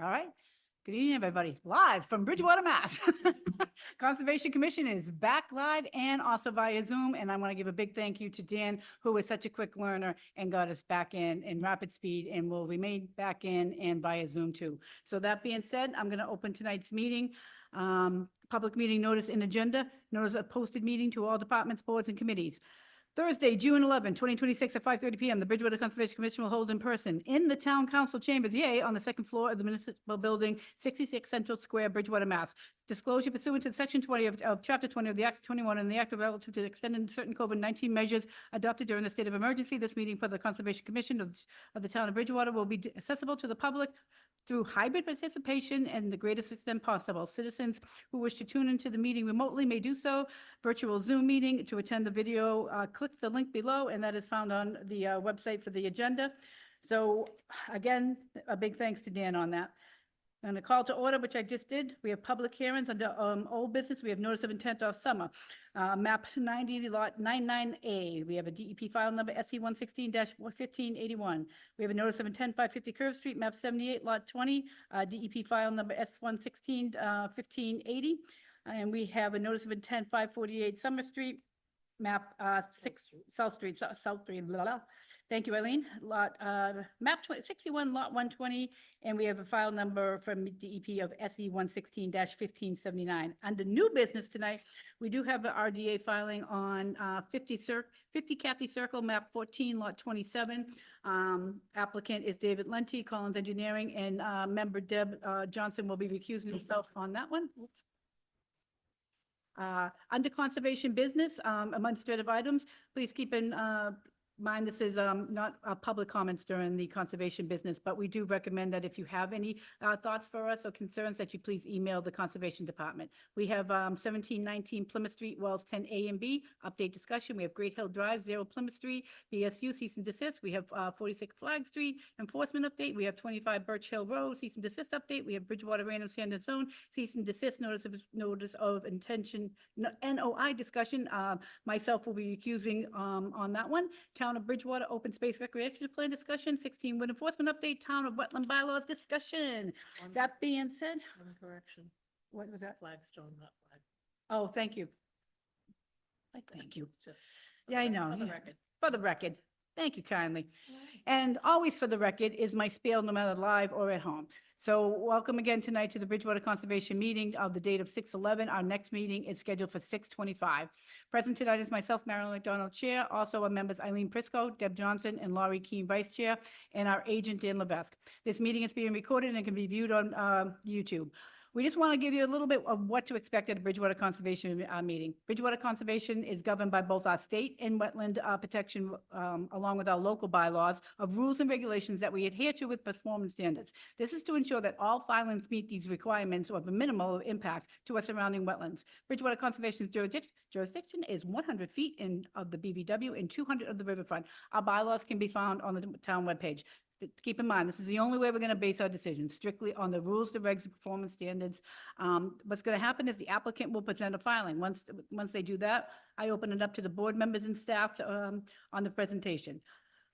All right. Good evening, everybody. Live from Bridgewater, Mass. Conservation Commission is back live and also via Zoom. And I want to give a big thank you to Dan, who was such a quick learner and got us back in rapid speed and will remain back in and via Zoom too. So that being said, I'm going to open tonight's meeting. Public meeting notice and agenda. Notice a posted meeting to all departments, boards, and committees. Thursday, June 11, 2026 at 5:30 p.m. The Bridgewater Conservation Commission will hold in person in the Town Council Chambers, on the second floor of the Municipal Building, 66 Central Square, Bridgewater, Mass. Disclosure pursuant to Section 20 of Chapter 20 of the Act of 21 and the Act relative to extending certain COVID-19 measures adopted during the state of emergency. This meeting for the Conservation Commission of the Town of Bridgewater will be accessible to the public through hybrid participation and the greatest extent possible. Citizens who wish to tune into the meeting remotely may do so. Virtual Zoom meeting. To attend the video, click the link below, and that is found on the website for the agenda. So again, a big thanks to Dan on that. And a call to order, which I just did. We have public hearings under old business. We have notice of intent off summer. Map 90, lot 99A. We have a DEP file number SC 116-1581. We have a notice of intent 550 Curve Street, map 78, lot 20, DEP file number S 116-1580. And we have a notice of intent 548 Summer Street, map 6 South Street, South Street, blah, blah. Thank you, Eileen. Lot map 61, lot 120, and we have a file number from DEP of SE 116-1579. Under new business tonight, we do have an RDA filing on 50 Cathy Circle, map 14, lot 27. Applicant is David Lenti, Collins Engineering, and member Deb Johnson will be recusing himself on that one. Oops. Under conservation business, administrative items, please keep in mind this is not public comments during the conservation business, but we do recommend that if you have any thoughts for us or concerns that you please email the conservation department. We have 1719 Plymouth Street, Wells 10A and B, update discussion. We have Great Hill Drive, 0 Plymouth Street, BSU, cease and desist. We have 46 Flag Street, enforcement update. We have 25 Birch Hill Road, cease and desist update. We have Bridgewater Random Standard Zone, cease and desist, notice of intention, NOI discussion. Myself will be recusing on that one. Town of Bridgewater Open Space Recreation Plan discussion, 16 wind enforcement update, Town of Wetland bylaws discussion. That being said, One correction. what was that? Flagstone, not flag. Oh, thank you. Thank you. Just. Yeah, I know. For the Yeah. record. For the record. Thank you kindly. And always for the record is my spiel, no matter live or at home. So welcome again tonight to the Bridgewater Conservation meeting of the date of 6/11. Our next meeting is scheduled for 6/25. Present tonight is myself, Marilyn McDonald, Chair. Also our members Eileen Prisco, Deb Johnson, and Laurie Keene, Vice Chair, and our agent, Dan Levesque. This meeting is being recorded and can be viewed on YouTube. We just want to give you a little bit of what to expect at a Bridgewater Conservation meeting. Bridgewater Conservation is governed by both our state and wetland protection, along with our local bylaws of rules and regulations that we adhere to with performance standards. This is to ensure that all filings meet these requirements of a minimal impact to our surrounding wetlands. Bridgewater Conservation's jurisdiction is 100 feet of the BVW and 200 of the riverfront. Our bylaws can be found on the town webpage. Keep in mind, this is the only way we're going to base our decisions, strictly on the rules, the regs, and performance standards. What's going to happen is the applicant will present a filing. Once they do that, I open it up to the board members and staff on the presentation.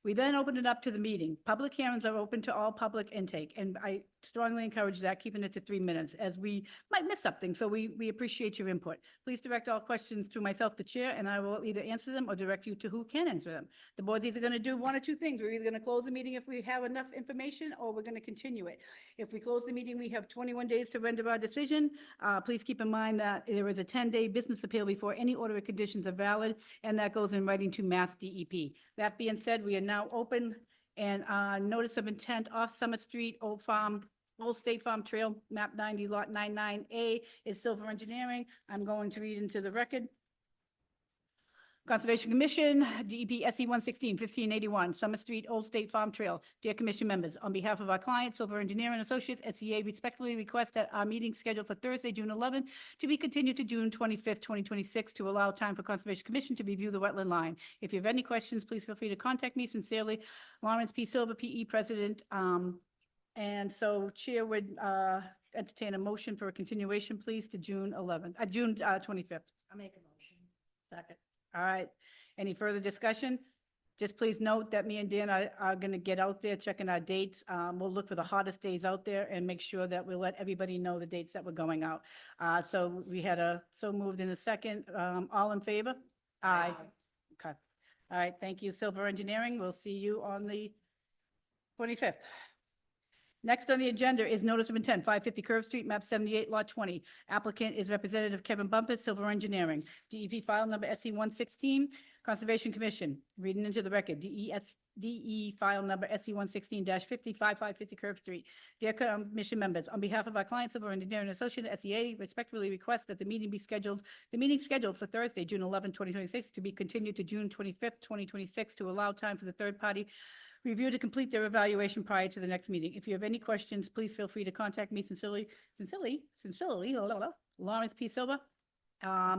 We then open it up to the meeting. Public hearings are open to all public intake, and I strongly encourage that, keeping it to 3 minutes, as we might miss something, so we appreciate your input. Please direct all questions to myself, the chair, and I will either answer them or direct you to who can answer them. The board's either going to do one or two things. We're either going to close the meeting if we have enough information, or we're going to continue it. If we close the meeting, we have 21 days to render our decision. Please keep in mind that there is a 10-day business appeal before any order of conditions are valid, and that goes in writing to Mass DEP. That being said, we are now open, and notice of intent off Summer Street, Old State Farm Trail, map 90, lot 99A is Silver Engineering. I'm going to read into the record. Conservation Commission, DEP SE 116-1581, Summer Street, Old State Farm Trail. Dear Commission members, on behalf of our client, Silver Engineering Associates, SEA, respectfully request that our meeting scheduled for Thursday, June 11th, to be continued to June 25th, 2026, to allow time for Conservation Commission to review the wetland line. If you have any questions, please feel free to contact me. Sincerely, Lawrence P. Silver, PE President. And so Chair would entertain a motion for a continuation, please, to June 25th. I'll make a motion. Second. All right. Any further discussion? Just please note that me and Dan are going to get out there checking our dates. We'll look for the hottest days out there and make sure that we'll let everybody know the dates that we're going out. So we had so moved in a second. All in favor? Aye. Okay. All right, thank you, Silver Engineering. We'll see you on the 25th. Next on the agenda is notice of intent, 550 Curve Street, map 78, lot 20. Applicant is Representative Kevin Bumpus, Silver Engineering. DEP file number SC 116, Conservation Commission. Reading into the record, DE file number SC 116-50, 5550 Curve Street. Dear commission members, on behalf of our client, Silver Engineering Associate, SEA, respectfully request that the meeting scheduled for Thursday, June 11, 2026, to be continued to June 25th, 2026, to allow time for the third party review to complete their evaluation prior to the next meeting. If you have any questions, please feel free to contact me sincerely, Lawrence P. Silva.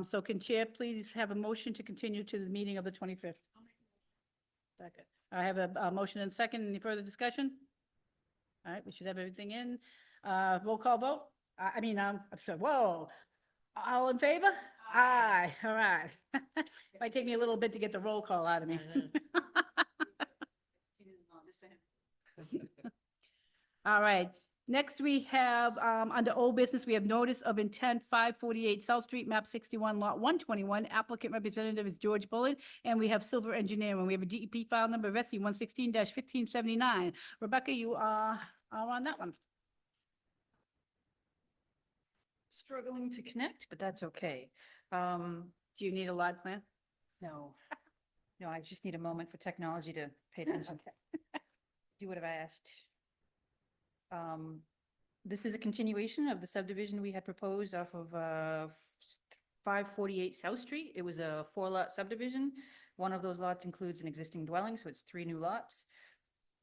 So can Chair please have a motion to continue to the meeting of the 25th? Second. I have a motion and second. Any further discussion? All right, we should have everything in. Roll call vote. Whoa. All in favor? Aye. All right. Might take me a little bit to get the roll call out of me. All right. Next, we have, under old business, we have notice of intent, 548 South Street, map 61, lot 121. Applicant representative is George Bullard, and we have Silver Engineering. We have a DEP file number, SC 116-1579. Rebecca, you are on that one. Struggling to connect, but that's okay. Do you need a lot plan? No, no, I just need a moment for technology to pay attention. Do what I've asked. This is a continuation of the subdivision we had proposed off of 548 South Street. It was a 4-lot subdivision. One of those lots includes an existing dwelling, so it's 3 new lots.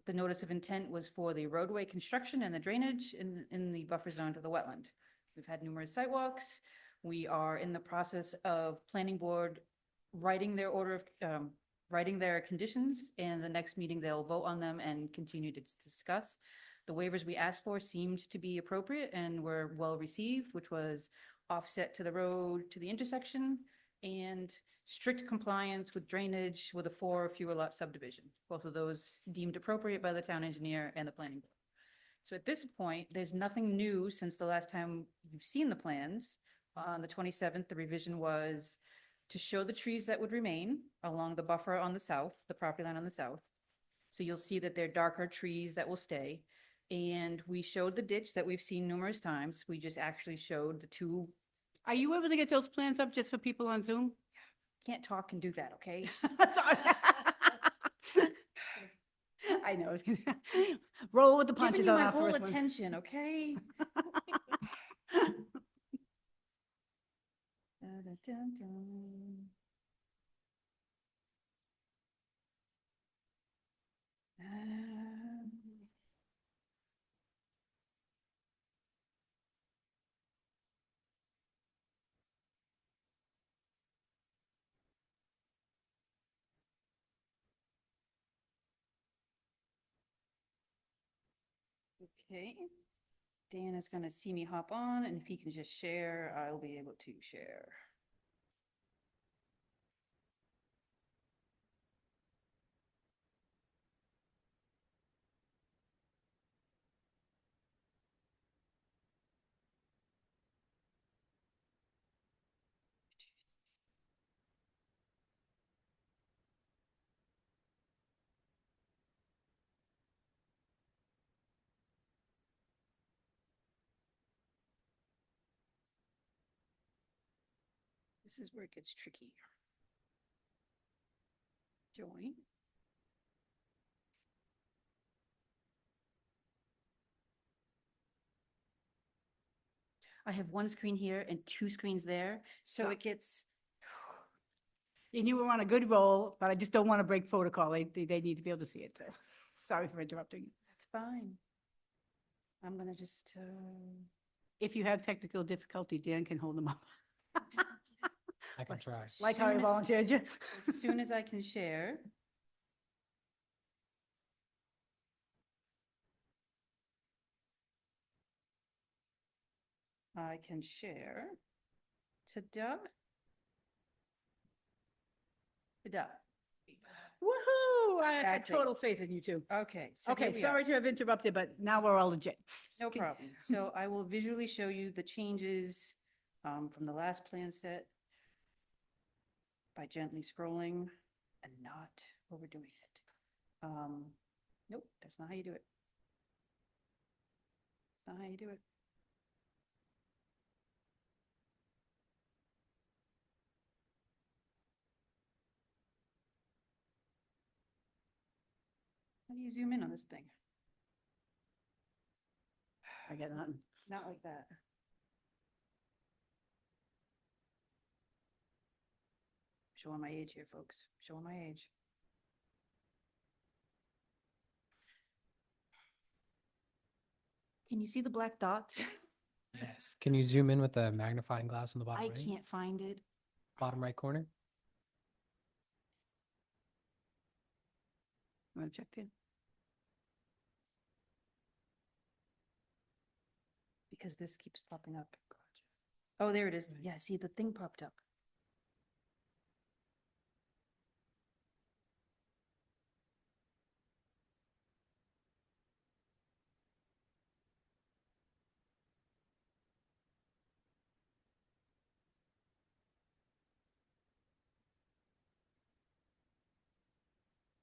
The notice of intent was for the roadway construction and the drainage in the buffer zone to the wetland. We've had numerous site walks. We are in the process of planning board writing their writing their conditions, and the next meeting they'll vote on them and continue to discuss. The waivers we asked for seemed to be appropriate and were well received, which was offset to the road to the intersection and strict compliance with drainage with a 4 or fewer lot subdivision. Both of those deemed appropriate by the town engineer and the planning board. So at this point, there's nothing new since the last time you've seen the plans. On the 27th, the revision was to show the trees that would remain along the buffer on the south, the property line on the south. So you'll see that they're darker trees that will stay. And we showed the ditch that we've seen numerous times. We just actually showed the 2. Are you able to get those plans up just for people on Zoom? Can't talk and do that, okay? Sorry. I know. Roll with the Giving punches you on my our whole first one. attention, okay? Da-da-dun-dun. Okay, Dan is gonna see me hop on, and if he can just share, I'll be able to share. This is where it gets tricky. Join. I have one screen here and 2 screens there, so it gets, And you were on a good roll, but I just don't want to break protocol. They need to be able to see it. So sorry for interrupting you. that's fine. I'm gonna just, If you have technical difficulty, Dan can hold them up. I can try. Like how I Soon as- volunteered you. as soon as I can share. I can share. Ta-da. Ta-da. Woohoo! I had Exactly. total faith in you two. Okay. So here Okay, we are. sorry to have interrupted, but now we're all legit. No Can- problem. So I will visually show you the changes from the last plan set by gently scrolling and not overdoing it. Nope, that's not how you do it. Not how you do it. How do you zoom in on this thing? I got nothing. Not like that. Showing my age here, folks. Showing my age. Can you see the black dots? Yes. Can you zoom in with the magnifying glass on the bottom I right? can't find it. Bottom right corner? Want to check in? Because this keeps popping up. Oh, there it is. Yeah, see, the thing popped up.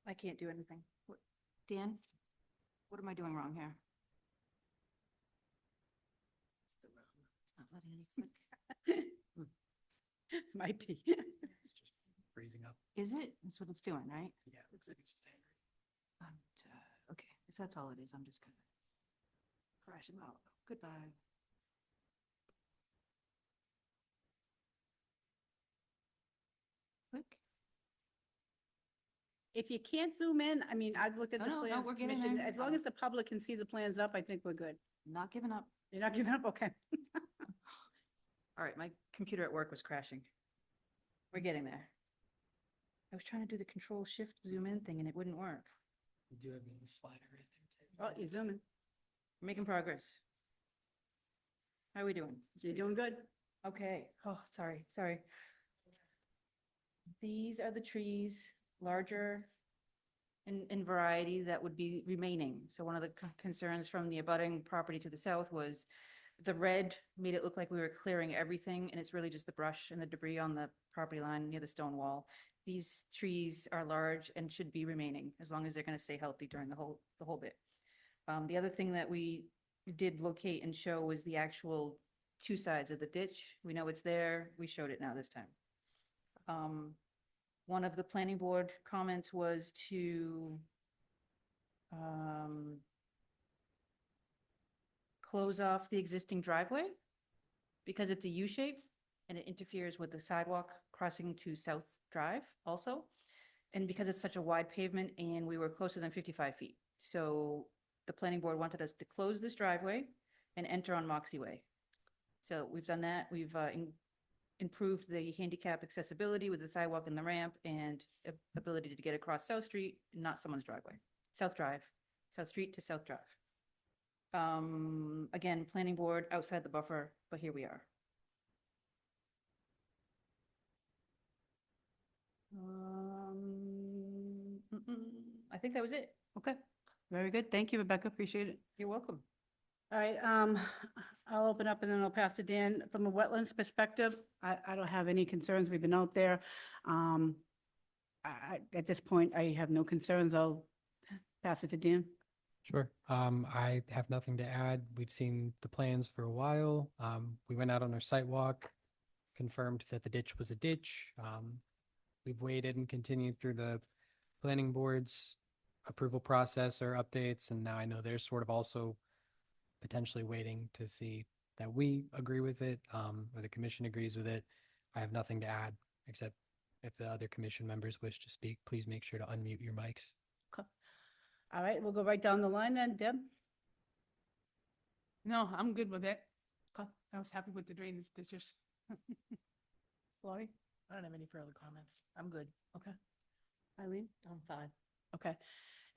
I can't do anything. Dan, what am I doing wrong here? It's not letting me click. Might be. It's just freezing up. Is it? That's what it's doing, right? Yeah, it looks like it's just angry. Okay, if that's all it is, I'm just gonna crash him out. Goodbye. Click. If you can't zoom in, I mean, I've looked at No, the no, no, plans. we're getting Commission. there. As long as the public can see the plans up, I think we're good. Not giving up. You're not giving up? Okay. All right, my computer at work was crashing. We're getting there. I was trying to do the control shift zoom in thing and it wouldn't work. You do have a little slider right there too. Oh, you're zooming. We're making progress. How are we doing? You're doing good. Okay. Oh, sorry. These are the trees, larger in variety that would be remaining. So one of the concerns from the abutting property to the south was the red made it look like we were clearing everything, and it's really just the brush and the debris on the property line near the stone wall. These trees are large and should be remaining as long as they're going to stay healthy during the whole bit. The other thing that we did locate and show was the actual two sides of the ditch. We know it's there. We showed it now this time. One of the planning board comments was to close off the existing driveway because it's a U shape and it interferes with the sidewalk crossing to South Drive also. And because it's such a wide pavement and we were closer than 55 feet. So the planning board wanted us to close this driveway and enter on Moxie Way. So we've done that. We've improved the handicap accessibility with the sidewalk and the ramp and ability to get across South Street, not someone's driveway. South Drive, South Street to South Drive. Again, planning board outside the buffer, but here we are. I think that was it. Okay. Very good. Thank you, Rebecca. Appreciate it. You're welcome. All right, I'll open up and then I'll pass to Dan. From a wetlands perspective, I don't have any concerns. We've been out there. At this point, I have no concerns. I'll pass it to Dan. Sure. I have nothing to add. We've seen the plans for a while. We went out on our site walk, confirmed that the ditch was a ditch. We've waited and continued through the planning board's approval process or updates, and now I know they're sort of also potentially waiting to see that we agree with it, or the commission agrees with it. I have nothing to add, except if the other commission members wish to speak, please make sure to unmute your mics. Okay. All right, we'll go right down the line then. Deb? No, I'm good with it. Okay. I was happy with the drainage ditches. Laurie? I don't have any further comments. I'm good. Okay. Eileen? I'm fine. Okay.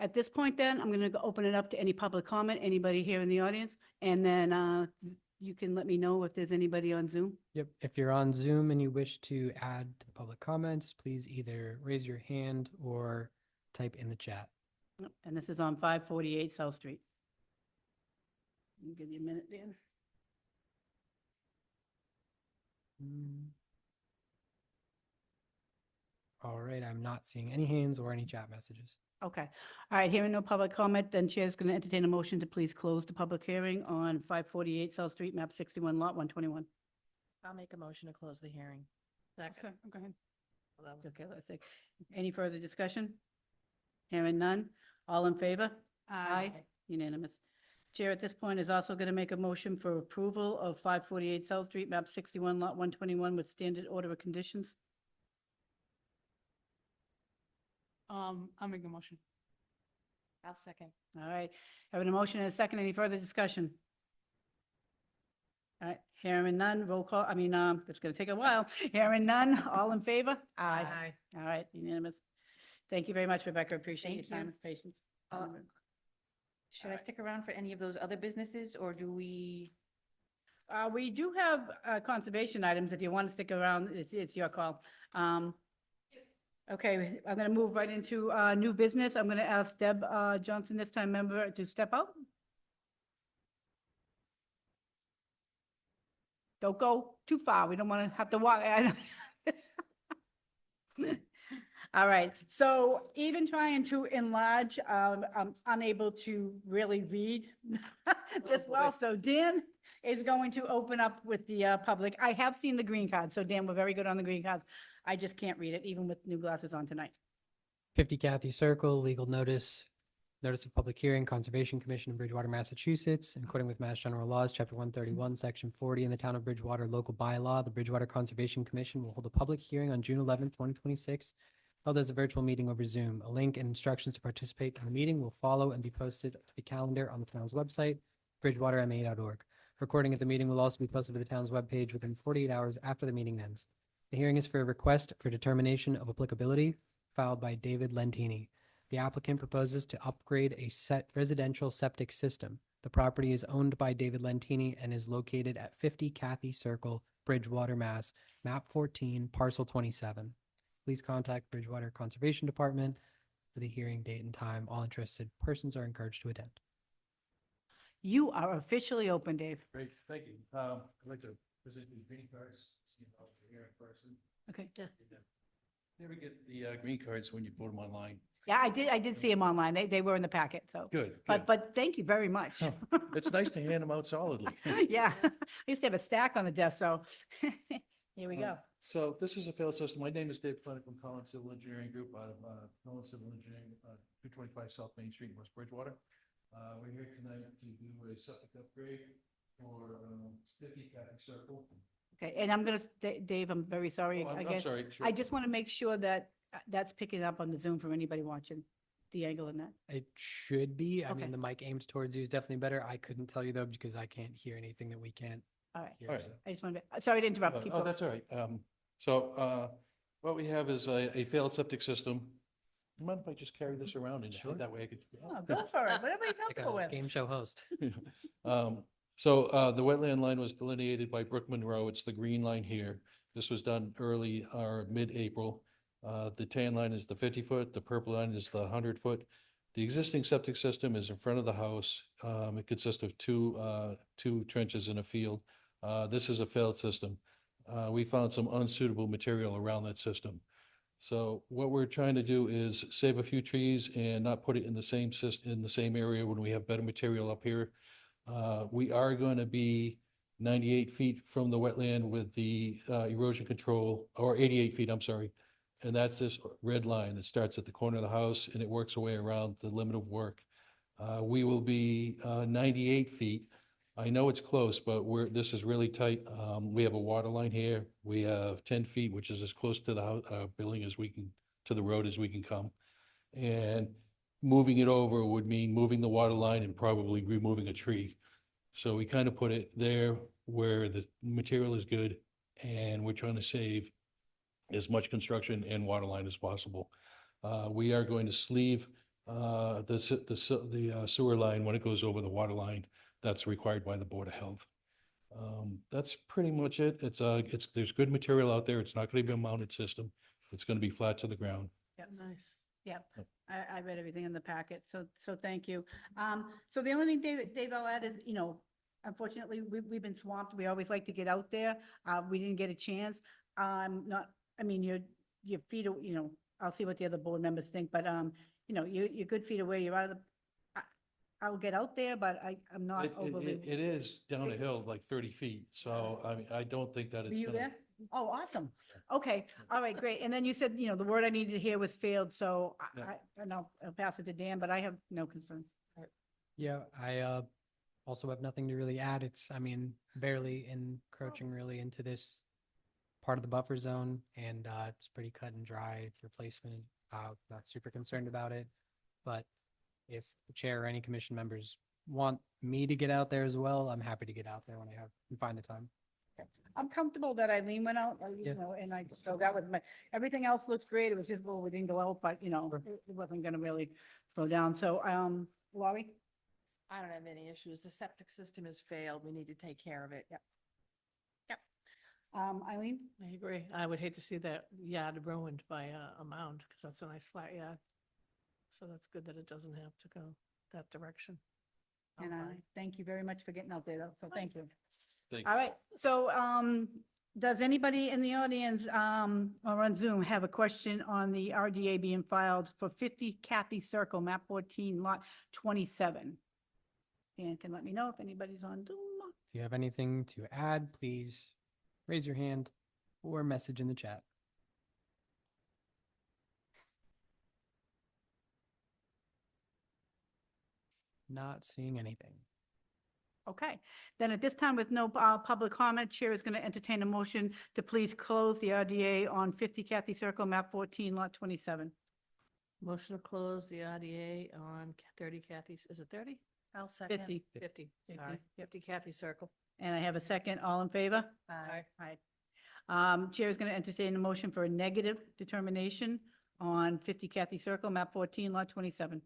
At this point then, I'm going to open it up to any public comment, anybody here in the audience, and then you can let me know if there's anybody on Zoom. Yep. If you're on Zoom and you wish to add to the public comments, please either raise your hand or type in the chat. Yep, and this is on 548 South Street. I'll give you a minute, Dan. All right, I'm not seeing any hands or any chat messages. Okay. All right, hearing no public comment, then Chair's going to entertain a motion to please close the public hearing on 548 South Street, map 61, lot 121. I'll make a motion to close the hearing. So, go ahead. Okay, let's see. Any further discussion? Hearing none. All in favor? Unanimous. Chair at this point is also going to make a motion for approval of 548 South Street, map 61, lot 121 with standard order of conditions. I'll make a motion. I'll second. All right, having a motion and a second. Any further discussion? All right, hearing none, roll call, it's gonna take a while. Hearing none, all in favor? Aye. All right, unanimous. Thank you very much, Rebecca. Appreciate your Thank you. time and patience. Uh, Should I stick around for any of those other businesses, or do we? We do have conservation items. If you want to stick around, it's your call. Okay, I'm gonna move right into new business. I'm gonna ask Deb Johnson, this time member, to step out. Don't go too far. We don't want to have to walk. All right, so even trying to enlarge, I'm unable to really read this well. So Dan is going to open up with the public. I have seen the green card, so Dan, we're very good on the green cards. I just can't read it, even with new glasses on tonight. 50 Kathy Circle, legal notice, notice of public hearing, Conservation Commission in Bridgewater, Massachusetts, in accordance with Mass General Laws, Chapter 131, Section 40, in the Town of Bridgewater Local Bylaw, the Bridgewater Conservation Commission will hold a public hearing on June 11, 2026, held as a virtual meeting over Zoom. A link and instructions to participate in the meeting will follow and be posted to the calendar on the town's website, bridgewaterma.org. Recording at the meeting will also be posted to the town's webpage within 48 hours after the meeting ends. The hearing is for a request for determination of applicability filed by David Lentini. The applicant proposes to upgrade a residential septic system. The property is owned by David Lentini and is located at 50 Kathy Circle, Bridgewater, Mass, map 14, parcel 27. Please contact Bridgewater Conservation Department for the hearing date and time. All interested persons are encouraged to attend. You are officially open, Dave. Great, thank you. I'd like to present you green cards, see if I'll be here in person. Okay. Never get the green cards when you put them online. Yeah, I did see them online. They were in the packet, so. Good, But, good. but thank you very much. Oh, It's nice to hand them out solidly. Yeah, I used to have a stack on the desk, so here we go. So this is a failed system. My name is Dave Flynn from Collins Civil Engineering Group out of Collins Civil Engineering, 225 South Main Street, in West Bridgewater. We're here tonight to do a septic upgrade for 50 Kathy Circle. Okay, and I'm gonna, Dave, I'm very sorry Oh, I'm again. sorry. Sure. I just want to make sure that that's picking up on the Zoom from anybody watching the angle in that. It should be. I Okay. mean, the mic aimed towards you is definitely better. I couldn't tell you though because I can't hear anything that we can't All right, hear. All right. so. I just wanted to, sorry to interrupt. Keep Oh, going. that's all right. So what we have is a failed septic system. You mind if I just carry this around and Sure. that way I could? Oh, go for it, whatever you're Like comfortable a with. game show host. So the wetland line was delineated by Brook Monroe. It's the green line here. This was done early or mid-April. The tan line is the 50-foot, the purple line is the 100-foot. The existing septic system is in front of the house. It consists of two trenches in a field. This is a failed system. We found some unsuitable material around that system. So what we're trying to do is save a few trees and not put it in the same system, in the same area when we have better material up here. We are going to be 98 feet from the wetland with the erosion control, or 88 feet, I'm sorry. And that's this red line that starts at the corner of the house and it works away around the limit of work. We will be 98 feet. I know it's close, but this is really tight. We have a water line here. We have 10 feet, which is as close to the house, building as we can, to the road as we can come. And moving it over would mean moving the water line and probably removing a tree. So we kind of put it there where the material is good and we're trying to save as much construction and water line as possible. We are going to sleeve the sewer line when it goes over the water line. That's required by the Board of Health. That's pretty much it. There's good material out there. It's not going to be a mounted system. It's going to be flat to the ground. Yep, nice. Yep. I read everything in the packet, so thank you. So the only thing, Dave, I'll add is, unfortunately, we've been swamped. We always like to get out there. We didn't get a chance. Not, I mean, your feet, I'll see what the other board members think, but, you're good feet away. You're out of the, I'll get out there, but I'm not overly. It is down a hill like 30 feet, so I mean, I don't think that Were it's you gonna. there? Oh, awesome. Okay, all right, great. And then you said, the word I needed to hear was failed, so Yeah. and I'll pass it to Dan, but I have no concern. Yeah, I also have nothing to really add. It's, I mean, barely encroaching really into this part of the buffer zone, and it's pretty cut and dry replacement. Not super concerned about it, but if the chair or any commission members want me to get out there as well, I'm happy to get out there when I can find the time. I'm comfortable that Eileen went out, Yeah. and so that was everything else looked great. It was just, well, we didn't go out, but, Sure. it wasn't gonna really slow down. So, Laurie? I don't have any issues. The septic system has failed. We need to take care of it. Eileen? I agree. I would hate to see that yard ruined by a mound, because that's a nice flat yard. So that's good that it doesn't have to go that direction. And thank you very much for getting out there, though, so thank you. Thank All right, so, does anybody in the audience, or on Zoom have a question on the RDA being filed for 50 Kathy Circle, map 14, lot 27? Dan can let me know if anybody's on Zoom. If you have anything to add, please raise your hand or message in the chat. Not seeing anything. Okay, then at this time with no public comment, Chair is going to entertain a motion to please close the RDA on 50 Kathy Circle, map 14, lot 27. Motion to close the RDA on 30 Kathy's, is it 30? I'll second. 50. 50, sorry, 50 Kathy Circle. And I have a second. All in favor? Aye. Aye. Chair is going to entertain a motion for a negative determination on 50 Kathy Circle, map 14, lot 27.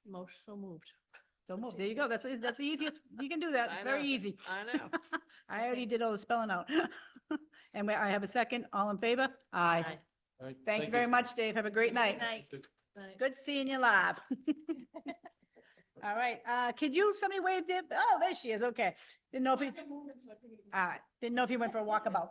Motion so moved. So move. There you go. That's the easiest. You can do that. It's I very know. easy. I know. I already did all the spelling out. And I have a second. All in favor? Aye. Aye. All right, Thank you very much, Dave. Have a great night. Night. Good seeing you live. All right, somebody wave Deb? Oh, there she is. Okay. Didn't know if he, all right. Didn't know if he went for a walkabout.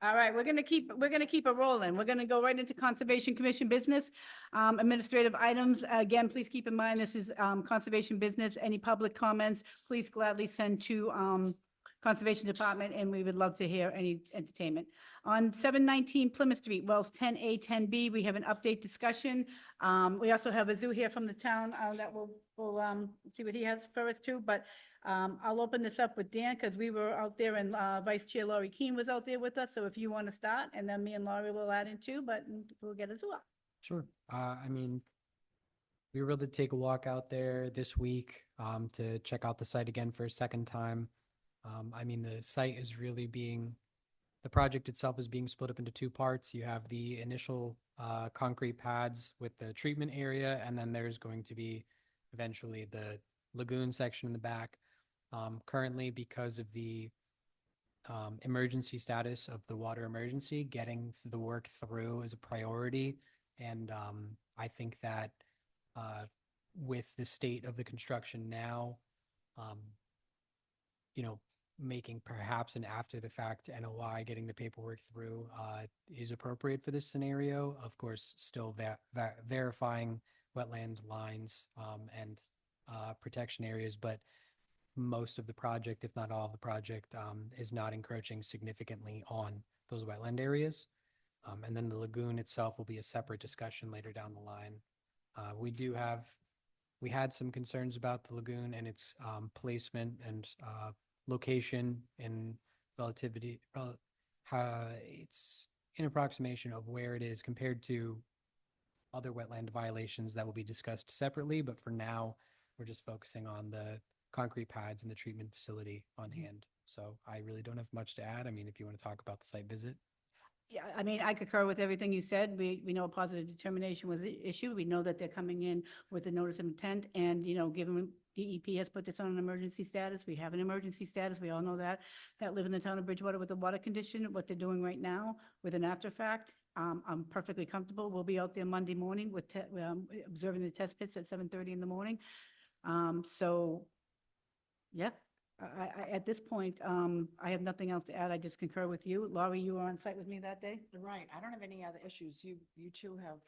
All right, we're gonna keep it rolling. We're gonna go right into Conservation Commission business. Administrative items, again, please keep in mind, this is, conservation business. Any public comments, please gladly send to, Conservation Department, and we would love to hear any entertainment. On 719 Plymouth Street, wells 10A, 10B, we have an update discussion. We also have Azu here from the town, that we'll see what he has for us too, but, I'll open this up with Dan, because we were out there and, Vice Chair Laurie Keene was out there with us, so if you want to start, and then me and Laurie will add in too, but we'll get Azu up. Sure. I mean, we were able to take a walk out there this week to check out the site again for a second time. I mean, the site is really the project itself is being split up into two parts. You have the initial concrete pads with the treatment area, and then there's going to be eventually the lagoon section in the back. Currently, because of the emergency status of the water emergency, getting the work through is a priority. And I think that with the state of the construction now, making perhaps an after the fact NOI, getting the paperwork through is appropriate for this scenario. Of course, still verifying wetland lines and protection areas, but most of the project, if not all of the project, is not encroaching significantly on those wetland areas. And then the lagoon itself will be a separate discussion later down the line. We had some concerns about the lagoon and its placement and location and relativity. It's an approximation of where it is compared to other wetland violations that will be discussed separately. But for now, we're just focusing on the concrete pads and the treatment facility on hand. So I really don't have much to add. I mean, if you want to talk about the site visit. Yeah, I mean, I concur with everything you said. We know a positive determination was issued. We know that they're coming in with a notice of intent and, given DEP has put this on an emergency status. We have an emergency status. We all know that live in the town of Bridgewater with the water condition, what they're doing right now with an after fact. I'm perfectly comfortable. We'll be out there Monday morning with, observing the test pits at 7:30 in the morning. So, yeah, at this point, I have nothing else to add. I just concur with you. Laurie, you were on site with me that day? Right, I don't have any other issues. You two have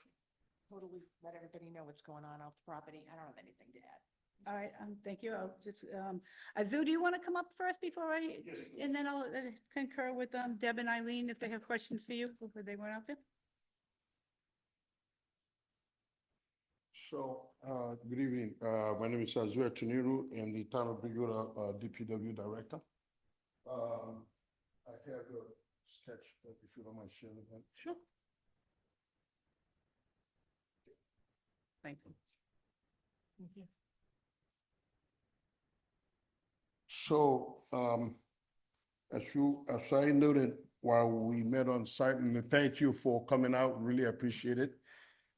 totally let everybody know what's going on off the property. I don't have anything to add. All right, thank you. I'll just, Azu, do you want to come up first before I, and then I'll concur with Deb and Eileen if they have questions for you before they went out there? So, good evening. My name is Azua Tuniru, and the Town of Bridgewater DPW Director. I have a sketch, if you don't mind sharing that. Sure. Thank you. Thank you. So, as I noted while we met on site, and thank you for coming out, really appreciate it.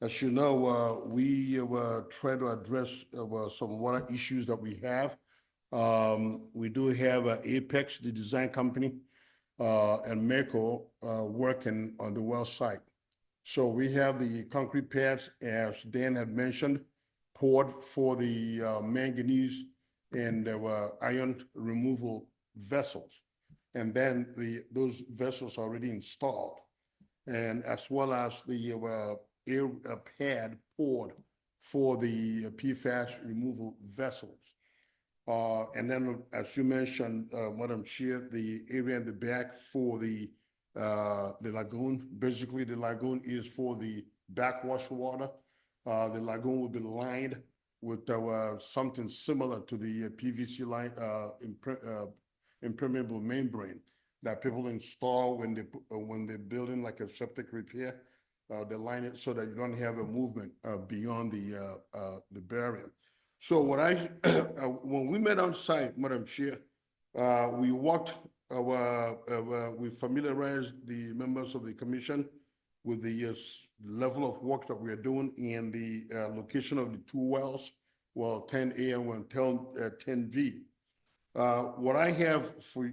As you know, we were trying to address some water issues that we have. We do have Apex, the design company, and MECO working on the well site. So we have the concrete pads, as Dan had mentioned, poured for the manganese and iron removal vessels. And then those vessels are already installed. And as well as the air pad poured for the PFAS removal vessels. And then, as you mentioned, Madam Chair, the area in the back for the lagoon, basically the lagoon is for the backwash water. The lagoon will be lined with something similar to the PVC line, impermeable membrane that people install when they're building like a septic repair. They line it so that you don't have a movement beyond the barrier. So when we met on site, Madam Chair, we walked, we familiarized the members of the commission with the level of work that we are doing and the location of the two wells, well, 10A and 10B. What I have for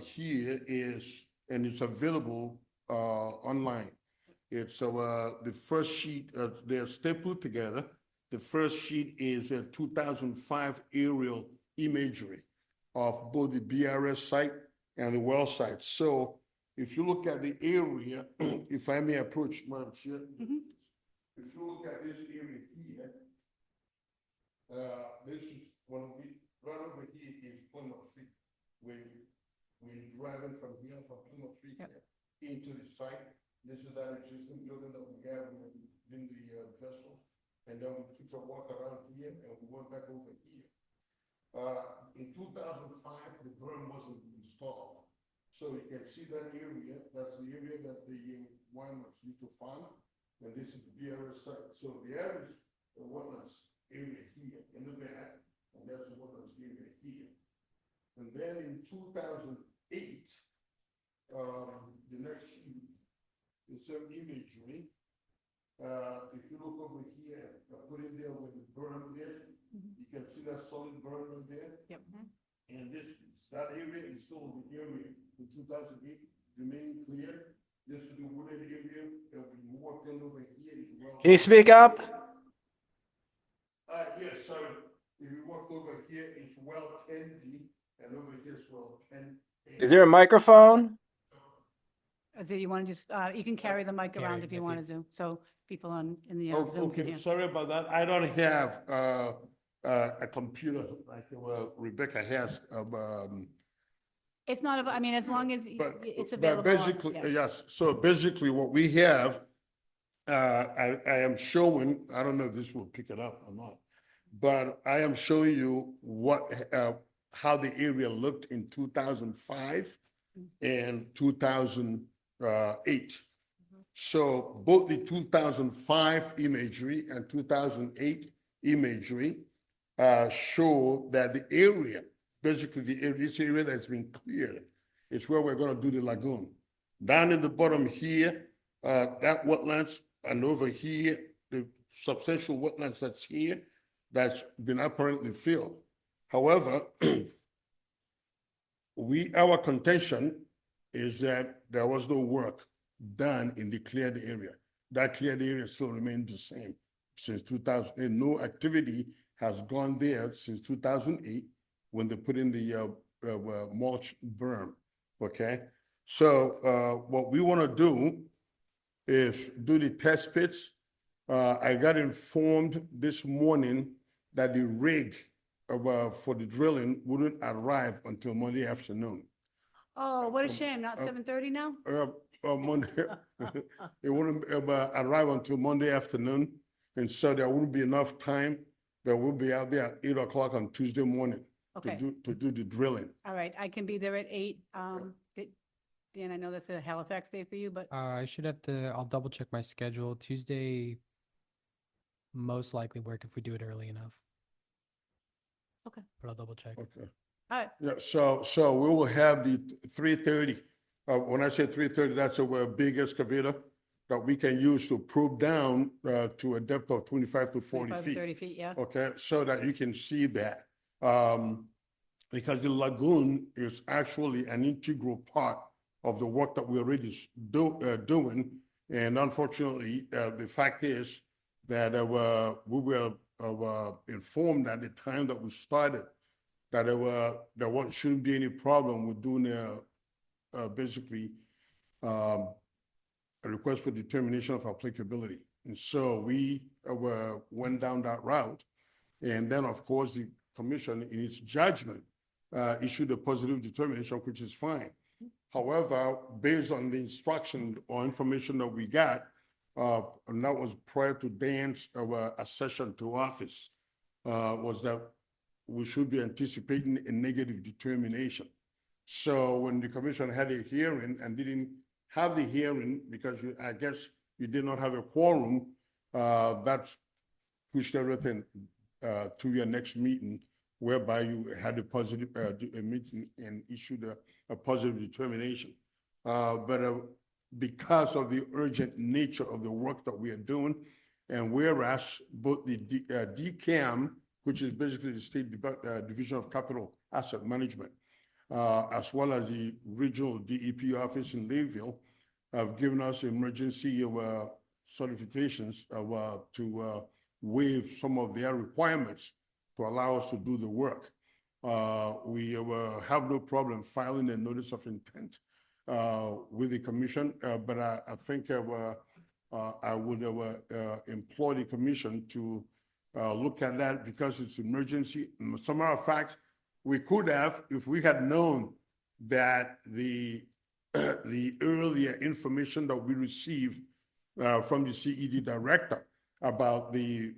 here is, and it's available online. It's the first sheet, they're stapled together. The first sheet is a 2005 aerial imagery of both the BRS site and the well site. So if you look at the area, if I may approach, Madam Chair, if you look at this area here, this is right over here is Plymouth Street. We're driving from here, from Plymouth Street into the site. This is that existing building that we have in the vessels. And then we took a walk around here and we went back over here. In 2005, the berm wasn't installed. So you can see that area, that's the area that the wineries used to farm. And this is the BRS site. So there is the wetlands area here in the back, and there's the wetlands area here. And then in 2008, the next sheet is some imagery. If you look over here, I put it there with the berm there. You can see that solid berm right there. Yep. And that area is still the area in 2008, remaining clear. This is the wooded area that we walked in over here as well. Can you speak up? Yes, sorry. If you walked over here, it's well 10B, and over here is well 10A. Is there a microphone? So you want to just, you can carry the mic around Carry, if you if want you- to Zoom, so people in the Oh, Zoom can okay, hear. sorry about that. I don't have a computer like Rebecca has. It's not, I mean, as long as But it's but available. on- basically, yeah. yes. So basically, what we have, I am showing. I don't know if this will pick it up or not, but I am showing you how the area looked in 2005 and 2008. So both the 2005 imagery and 2008 imagery show that the area, basically this area that's been cleared, is where we're going to do the lagoon. Down in the bottom here, that wetlands, and over here, the substantial wetlands that's here, that's been apparently filled. However, our contention is that there was no work done in the cleared area. That cleared area still remains the same since 2008. No activity has gone there since 2008 when they put in the mulch berm, okay? So what we want to do is do the test pits. I got informed this morning that the rig for the drilling wouldn't arrive until Monday afternoon. Oh, what a shame, not 7:30 now? Monday, it wouldn't arrive until Monday afternoon, and so there wouldn't be enough time. But we'll be out there at 8 o'clock on Tuesday morning to Okay. do the drilling. All right, I can be there at 8. Dan, I know that's a Halifax day for you, but I should have to, I'll double check my schedule. Tuesday most likely work if we do it early enough. Okay. But I'll double check. Okay. all right, Yeah, so we will have the 330. When I say 330, that's our big excavator that we can use to probe down to a depth of 25 to 40 25 to feet. 30 feet, yeah. Okay, so that you can see that. Because the lagoon is actually an integral part of the work that we're already doing. And unfortunately, the fact is that we were informed at the time that we started that there shouldn't be any problem with doing basically a request for determination of applicability. And so we went down that route. And then, of course, the commission, in its judgment, issued a positive determination, which is fine. However, based on the instruction or information that we got, and that was prior to Dan's accession to office, was that we should be anticipating a negative determination. So when the commission had a hearing and didn't have the hearing because I guess you did not have a quorum, that pushed everything to your next meeting, whereby you had a positive a meeting and issued a positive determination. But because of the urgent nature of the work that we are doing, and whereas both the DCAM, which is basically the State Division of Capital Asset Management, as well as the regional DEP office in Layville, have given us emergency certifications to waive some of their requirements to allow us to do the work. We have no problem filing a notice of intent with the commission, but I think I would implore the commission to look at that because it's emergency. As a matter of fact, we could have, if we had known that the earlier information that we received from the CED director about the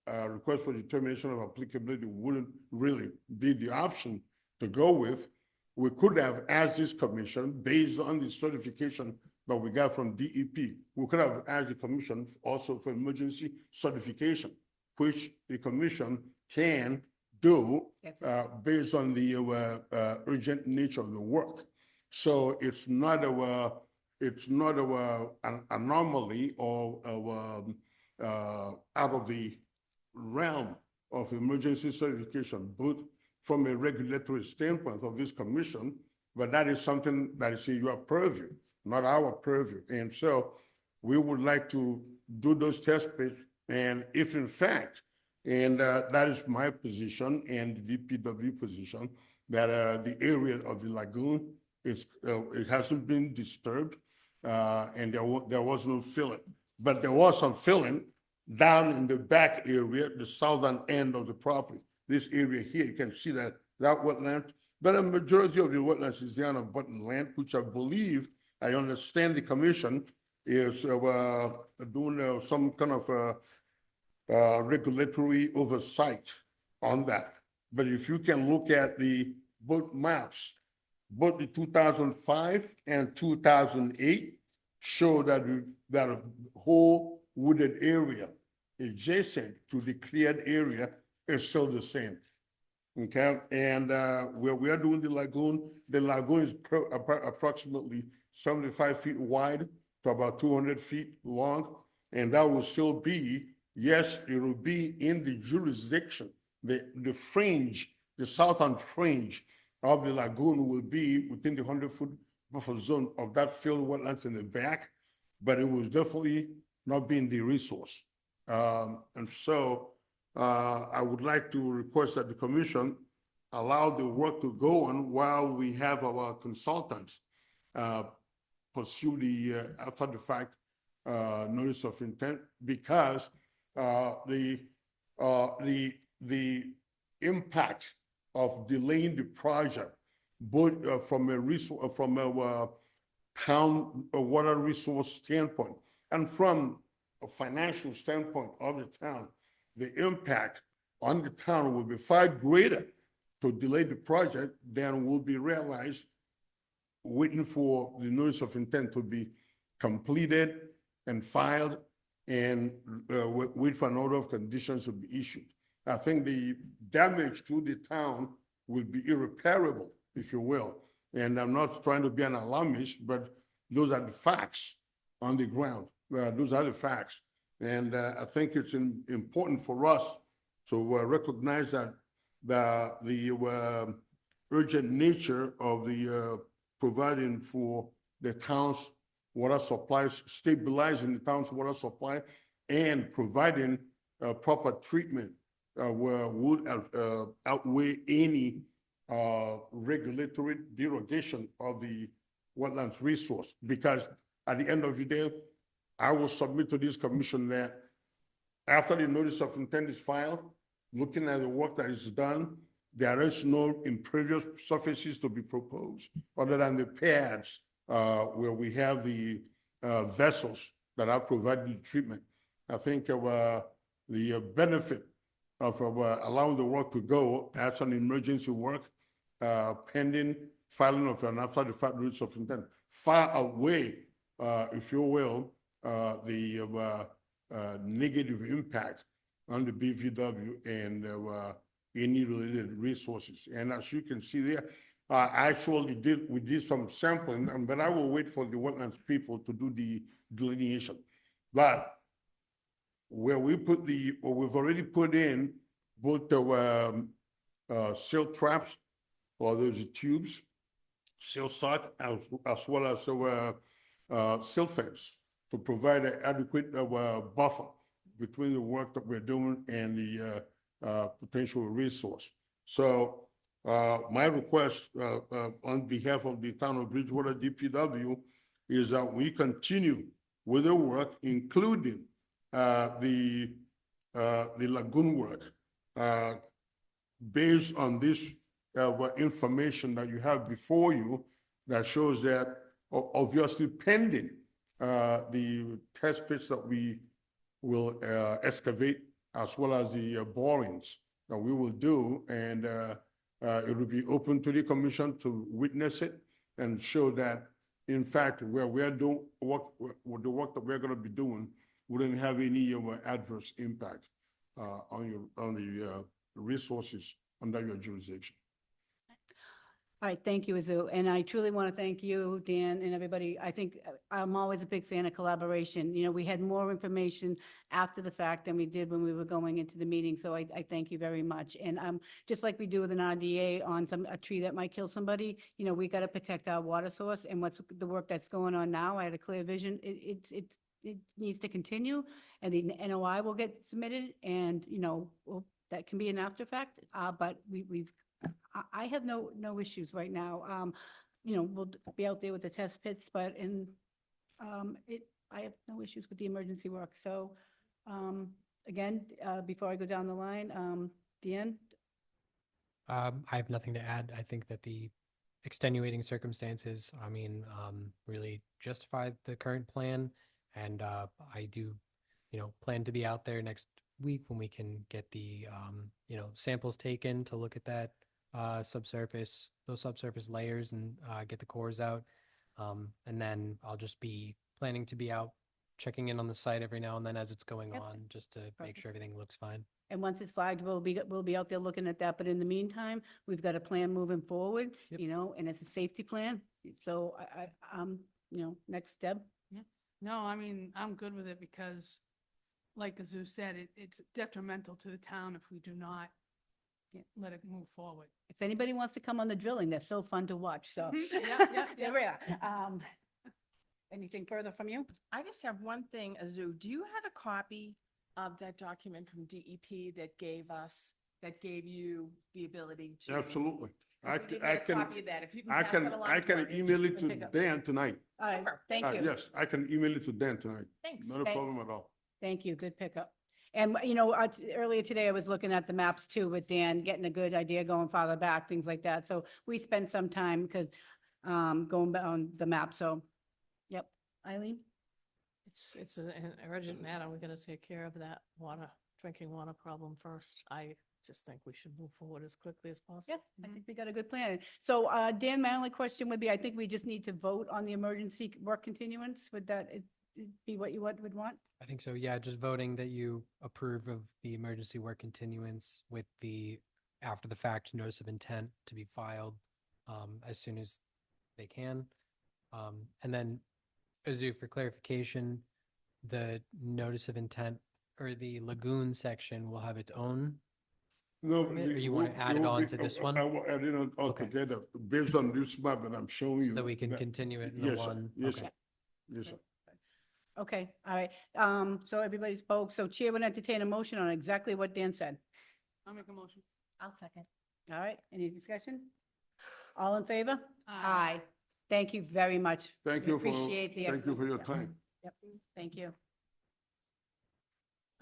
request for determination of applicability wouldn't really be the option to go with, we could have asked this commission, based on the certification that we got from DEP, we could have asked the commission also for emergency certification, which the commission can do based on the urgent nature of the work. So it's not an anomaly or out of the realm of emergency certification, both from a regulatory standpoint of this commission, but that is something that is in your purview, not our purview. And so we would like to do those test pits, and if in fact, and that is my position and the DPW position, that the area of the lagoon is it hasn't been disturbed, and there was no filling, but there was some filling down in the back area, the southern end of the property. This area here, you can see that wetland, but a majority of the wetlands is down on button land, which I believe, I understand the commission is doing some kind of regulatory oversight on that. But if you can look at both maps, both the 2005 and 2008 show that that whole wooded area adjacent to the cleared area is still the same. Okay, and where we are doing the lagoon is approximately 75 feet wide to about 200 feet long, and that will still be, yes, it will be in the jurisdiction, the fringe the southern fringe of the lagoon will be within the 100-foot buffer zone of that filled wetlands in the back, but it will definitely not be in the resource. And so I would like to request that the commission allow the work to go on while we have our consultants pursue the after the fact notice of intent, because the impact of delaying the project, both from a resource, from a town water resource standpoint and from a financial standpoint of the town, the impact on the town will be far greater to delay the project than will be realized waiting for the notice of intent to be completed and filed and wait for an order of conditions to be issued. I think the damage to the town will be irreparable, if you will. And I'm not trying to be an alarmist, but those are the facts on the ground. Those are the facts. And I think it's important for us to recognize that the urgent nature of the providing for the town's water supplies, stabilizing the town's water supply, and providing proper treatment would outweigh any regulatory derogation of the wetlands resource. Because at the end of the day, I will submit to this commission that after the notice of intent is filed, looking at the work that is done, there is no impervious surfaces to be proposed other than the pads where we have the vessels that are providing the treatment. I think the benefit of allowing the work to go as an emergency work pending filing of an after the fact notice of intent far outweigh, if you will, the negative impact on the BVW and any related resources. And as you can see there, we did some sampling, but I will wait for the wetlands people to do the delineation. But where we've already put in both the silt traps, or those tubes, silt sock, as well as silt fence to provide an adequate buffer between the work that we're doing and the potential resource. So my request on behalf of the town of Bridgewater DPW is that we continue with the work, including the lagoon work, based on this information that you have before you that shows that obviously pending the test pits that we will excavate, as well as the borings that we will do, and it will be open to the commission to witness it and show that, in fact, where we are doing work, the work that we're going to be doing wouldn't have any adverse impact on the resources under your jurisdiction. All right, thank you, Azu. And I truly want to thank you, Dan, and everybody. I think I'm always a big fan of collaboration. You know, we had more information after the fact than we did when we were going into the meeting. So I thank you very much. And just like we do with an RDA on a tree that might kill somebody, you know, we got to protect our water source. And what's the work that's going on now, I had a clear vision. It needs to continue, and the NOI will get submitted, and, you know, that can be an after fact. But I have no issues right now. You know, we'll be out there with the test pits, but I have no issues with the emergency work. So, again, before I go down the line, Dan? I have nothing to add. I think that the extenuating circumstances, really justify the current plan. And I do, plan to be out there next week when we can get the, samples taken to look at that those subsurface layers, and get the cores out. And then I'll just be planning to be out checking in on the site every now and then as it's going Yep. on, just to make Perfect. sure everything looks fine. And once it's flagged, we'll be out there looking at that. But in the meantime, we've got a plan moving forward, Yep. and it's a safety plan. So next step. No, I'm good with it because, like Azu said, it's detrimental to the town if we do not let it move forward. If anybody wants to come on the drilling, they're so fun to watch, so. Yeah, There we are. Anything further from you? I just have one thing, Azu, do you have a copy of that document from DEP that gave you the ability to? Absolutely. I, If you c- didn't I get a can, copy of that, if you can I pass can, that along I to can our email it and to pick up. Dan tonight. All right, Super. thank you. Yes, I can email it to Dan tonight. Thanks. Not a Thank- problem at all. Thank you, good pickup. And, earlier today, I was looking at the maps too with Dan, getting a good idea going farther back, things like that. So we spent some time because, going on the map, so, yep. Eileen? It's an urgent matter. We're gonna take care of that drinking water problem first. I just think we should move forward as quickly as Yeah, possible. I think we got a good plan. So, Dan, my only question would be, I think we just need to vote on the emergency work continuance. Would that be what you would want? I think so, yeah, just voting that you approve of the emergency work continuance with the after the fact notice of intent to be filed as soon as they can. And then, Azu, for clarification, the notice of intent or the lagoon section will have its own. No, Permit, or it you wanna will- add it it will on be- to this I one? will add it on Okay. altogether, based on this map that I'm showing you. So we can that- continue it in the Yes, sir. one? Yes, Okay. sir. Yes, sir. Okay, all right. So everybody spoke. So Chair would entertain a motion on exactly what Dan said. I'll make a motion. I'll second. All right, any discussion? All in favor? Aye. Thank you very much. Thank We you for, appreciate the thank you for your excellent- time. Yep, thank you.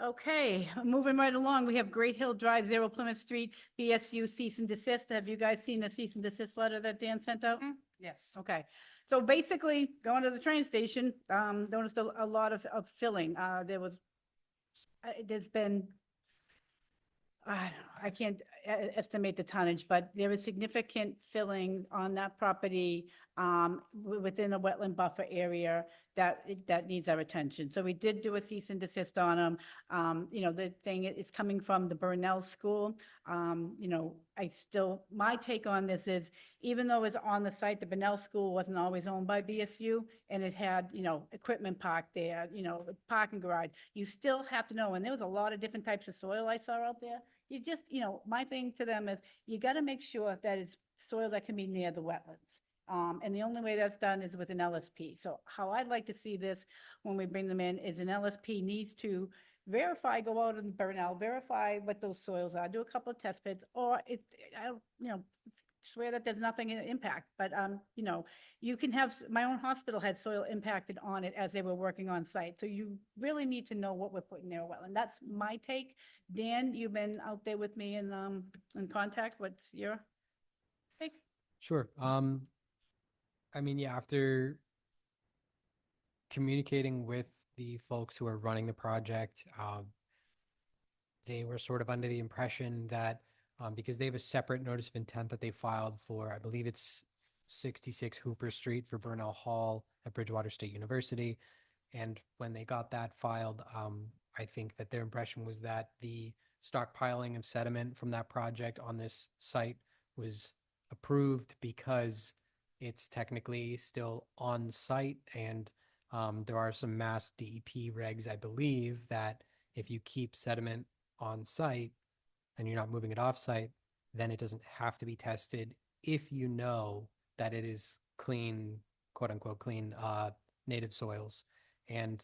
Okay, moving right along, we have Great Hill Drive, 0 Plymouth Street, BSU cease and desist. Have you guys seen the cease and desist letter that Dan sent out? Yes. Okay, so basically, going to the train station, noticed a lot of filling. There's been, I can't estimate the tonnage, but there is significant filling on that property within the wetland buffer area that needs our attention. So we did do a cease and desist on them. The thing is coming from the Burnell School. My take on this is, even though it's on the site, the Burnell School wasn't always owned by BSU, and it had, equipment parked there, a parking garage. You still have to know, and there was a lot of different types of soil I saw out there. You just, my thing to them is, you got to make sure that it's soil that can be near the wetlands. And the only way that's done is with an LSP. So how I'd like to see this when we bring them in is an LSP needs to verify, go out and Burnell, verify what those soils are, do a couple of test pits, or swear that there's nothing in impact. But, you can have, my own hospital had soil impacted on it as they were working on site. So you really need to know what we're putting there well. And that's my take. Dan, you've been out there with me in contact. What's your take? Sure. After communicating with the folks who are running the project, they were sort of under the impression that because they have a separate notice of intent that they filed for, I believe it's 66 Hooper Street for Burnell Hall at Bridgewater State University. And when they got that filed, I think that their impression was that the stockpiling of sediment from that project on this site was approved because it's technically still on site, and there are some mass DEP regs, I believe, that if you keep sediment on site and you're not moving it off site, then it doesn't have to be tested if you know that it is clean, quote unquote, clean native soils. And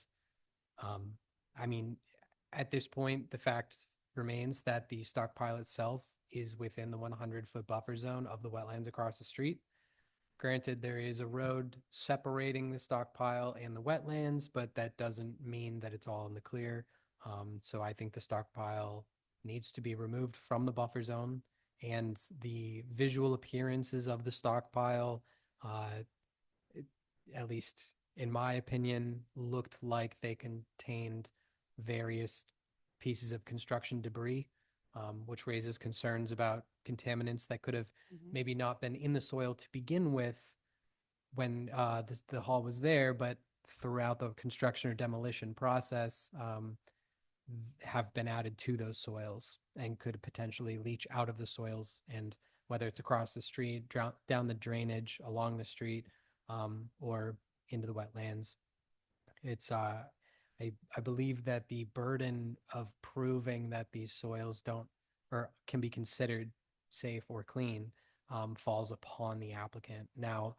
at this point, the fact remains that the stockpile itself is within the 100-foot buffer zone of the wetlands across the street. Granted, there is a road separating the stockpile and the wetlands, but that doesn't mean that it's all in the clear. So I think the stockpile needs to be removed from the buffer zone, and the visual appearances of the stockpile, at least in my opinion, looked like they contained various pieces of construction debris, which raises concerns about contaminants that could have maybe not been in the soil to begin with when the hall was there, but throughout the construction or demolition process have been added to those soils and could potentially leach out of the soils. And whether it's across the street, down the drainage, along the street, or into the wetlands, it's I believe that the burden of proving that these soils don't or can be considered safe or clean falls upon the applicant. Now,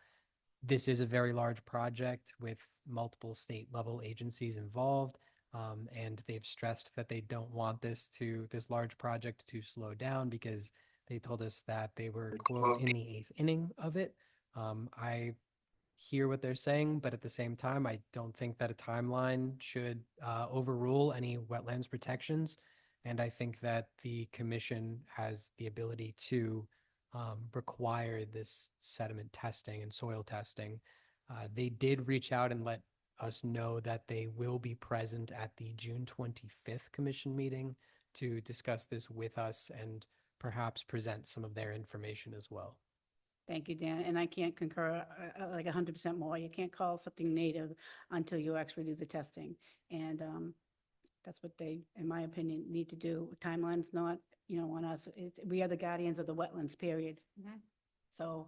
this is a very large project with multiple state level agencies involved. And they've stressed that they don't want this large project to slow down because they told us that they were, quote, in the eighth inning of it. I hear what they're saying, but at the same time, I don't think that a timeline should overrule any wetlands protections. And I think that the commission has the ability to require this sediment testing and soil testing. They did reach out and let us know that they will be present at the June 25th commission meeting to discuss this with us and perhaps present some of their information as well. Thank you, Dan. And I can't concur like 100% more. You can't call something native until you actually do the testing. And that's what they, in my opinion, need to do. Timeline's not, on us. We are the guardians of the wetlands, period. Mhm. So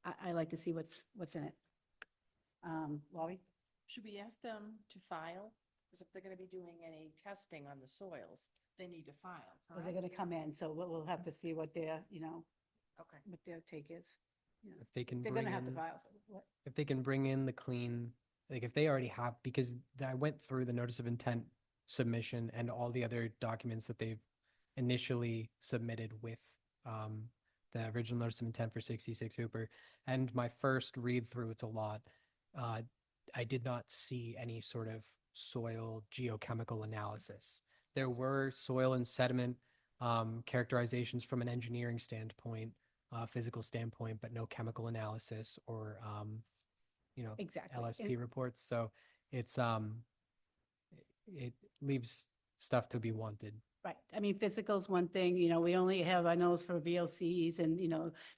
I like to see what's in it. Laurie? Should we ask them to file? Because if they're going to be doing any testing on the soils, they need to file, Or they're correct? going to come in, so we'll have to see what their, Okay. what their take is. If they can They're bring going to have to in, file. What? if they can bring in the clean, like if they already have, because I went through the notice of intent submission and all the other documents that they've initially submitted with the original notice of intent for 66 Hooper. And my first read through, it's a lot. I did not see any sort of soil geochemical analysis. There were soil and sediment characterizations from an engineering standpoint, physical standpoint, but no chemical analysis or, Exactly. LSP reports. So it's, it leaves stuff to be wanted. Right. I mean, physical's one thing, we only have our nose for VOCs and,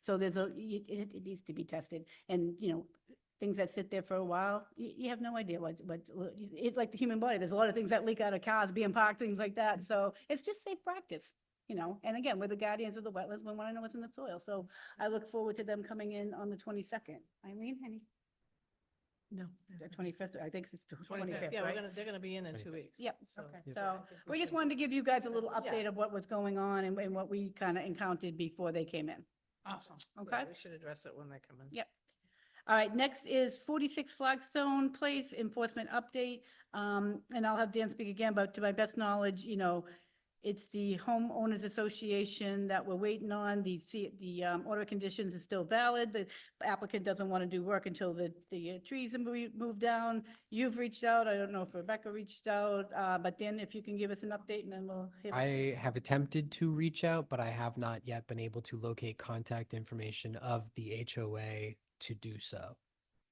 so it needs to be tested. And, things that sit there for a while, you have no idea what, it's like the human body. There's a lot of things that leak out of cars being parked, things like that. So it's just safe practice, and again, we're the guardians of the wetlands. We want to know what's in the soil. So I look forward to them coming in on the 22nd. Eileen, any? No. The 25th, I think it's the 25th, Yeah, right? they're gonna be in 2 Right. weeks. Yep. So Okay. Yep. So I think we just should- wanted to give you guys a little Yeah. update of what was going on and what we kind of encountered before they came in. Awesome. Okay? Yeah, we should address it when they come in. Yep. All right, next is 46 Flagstone Place Enforcement Update. And I'll have Dan speak again, but to my best knowledge, it's the homeowners association that we're waiting on. The order of conditions is still valid. The applicant doesn't want to do work until the trees are moved down. You've reached out. I don't know if Rebecca reached out, but Dan, if you can give us an update and then we'll. I have attempted to reach out, but I have not yet been able to locate contact information of the HOA to do so.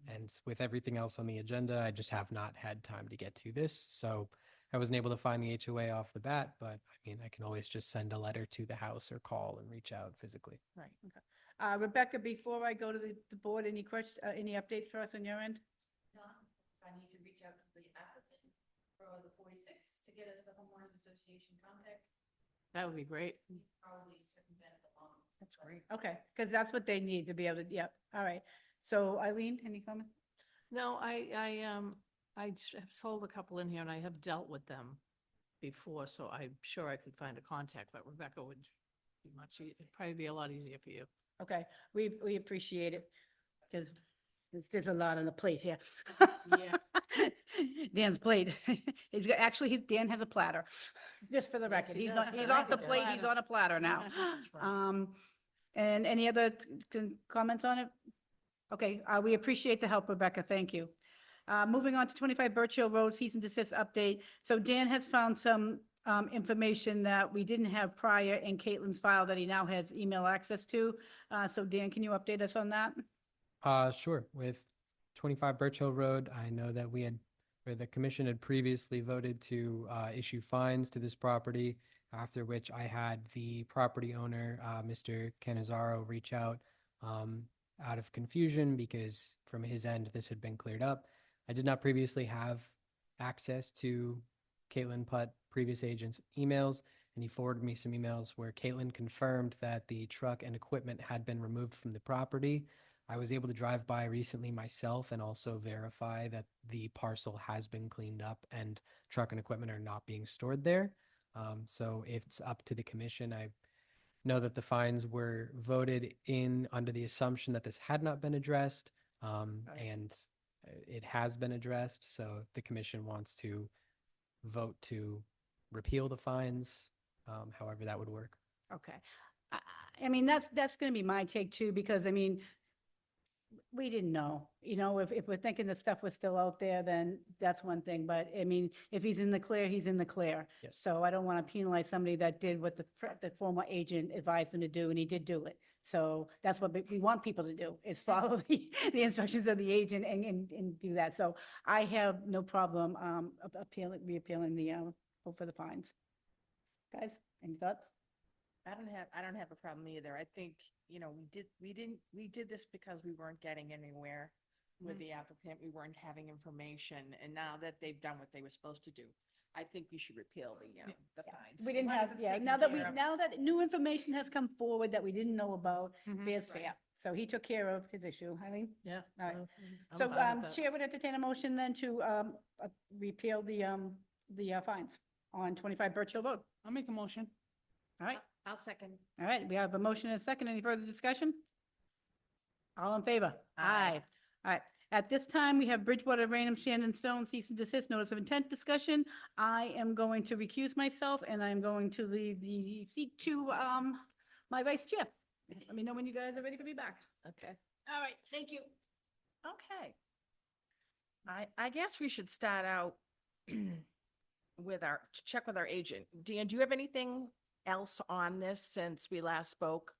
And with everything else on the agenda, I just have not had time to get to this. So I wasn't able to find the HOA off the bat, but I mean, I can always just send a letter to the house or call and reach out physically. Right. Okay. Rebecca, before I go to the board, any any updates for us on your end? I need to reach out to the applicant for the 46 to get us the homeowners association contact, That would be great. probably circumvent the law. That's great. Okay, because that's what they need to be able to, yep, all right. So Eileen, any comment? No, I have sold a couple in here and I have dealt with them before, so I'm sure I could find a contact, but Rebecca would be it'd probably be a lot easier for you. Okay, we appreciate it, because there's a lot on the plate here. Yeah. Dan's plate, Dan has a platter, just for the Yes, record. he He's does. not, he's I off the like it. plate, he's on a platter now. That's right. And any other comments on it? Okay, we appreciate the help, Rebecca, thank you. Moving on to 25 Birch Hill Road, cease and desist update. So Dan has found some information that we didn't have prior in Caitlin's file that he now has email access to. So Dan, can you update us on that? Sure. With 25 Birch Hill Road, I know that the commission had previously voted to issue fines to this property, after which I had the property owner, Mr. Canizaro, reach out of confusion because from his end, this had been cleared up. I did not previously have access to Caitlin Putt, previous agent's emails, and he forwarded me some emails where Caitlin confirmed that the truck and equipment had been removed from the property. I was able to drive by recently myself and also verify that the parcel has been cleaned up and truck and equipment are not being stored there. So it's up to the commission. I know that the fines were voted in under the assumption that this had not been addressed. And it has been addressed. So if the commission wants to vote to repeal the fines, however that would work. Okay. I, I mean, that's going to be my take too, because I mean, we didn't know, if we're thinking the stuff was still out there, then that's one thing. But I mean, if he's in the clear, he's in the clear. Yes. So I don't want to penalize somebody that did what the former agent advised him to do, and he did do it. So that's what we want people to do, is follow the instructions of the agent and do that. So I have no problem reappealing the vote for the fines. Guys, any thoughts? I don't have a problem either. I think, we did this because we weren't getting anywhere with the applicant. We weren't having information. And now that they've done what they were supposed to do, I think we should repeal the fines. We didn't As long have, as it's yeah, taken care of. now that new information has come forward that we didn't know about, fair's Right. fair. So he took care of his issue. Eileen? Yeah. All right. I'm So, fine with that. Chair would entertain a motion then to repeal the fines on 25 Birch Hill Road. I'll make a motion. All right, I'll second. all right, we have a motion and a second. Any further discussion? All in favor? Aye. All right, at this time, we have Bridgewater, Rainham, Shandon Stone, cease and desist, notice of intent discussion. I am going to recuse myself, and I'm going to leave the seat to my vice chair. Let me know when you guys are ready for me back. Okay. All right, thank you. Okay. I guess we should start out to check with our agent. Dan, do you have anything else on this since we last spoke?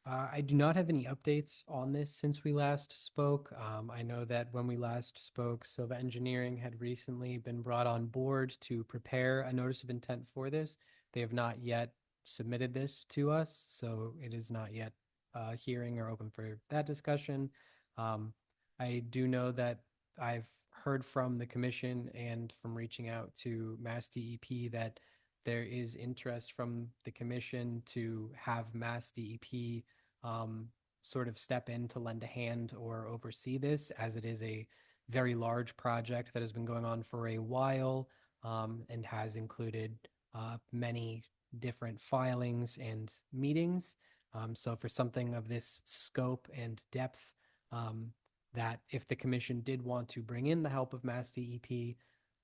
I do not have any updates on this since we last spoke. I know that when we last spoke, Silva Engineering had recently been brought on board to prepare a notice of intent for this. They have not yet submitted this to us, so it is not yet a hearing or open for that discussion. I do know that I've heard from the commission and from reaching out to Mass DEP that there is interest from the commission to have Mass DEP sort of step in to lend a hand or oversee this, as it is a very large project that has been going on for a while and has included many different filings and meetings. So for something of this scope and depth, that if the commission did want to bring in the help of Mass DEP,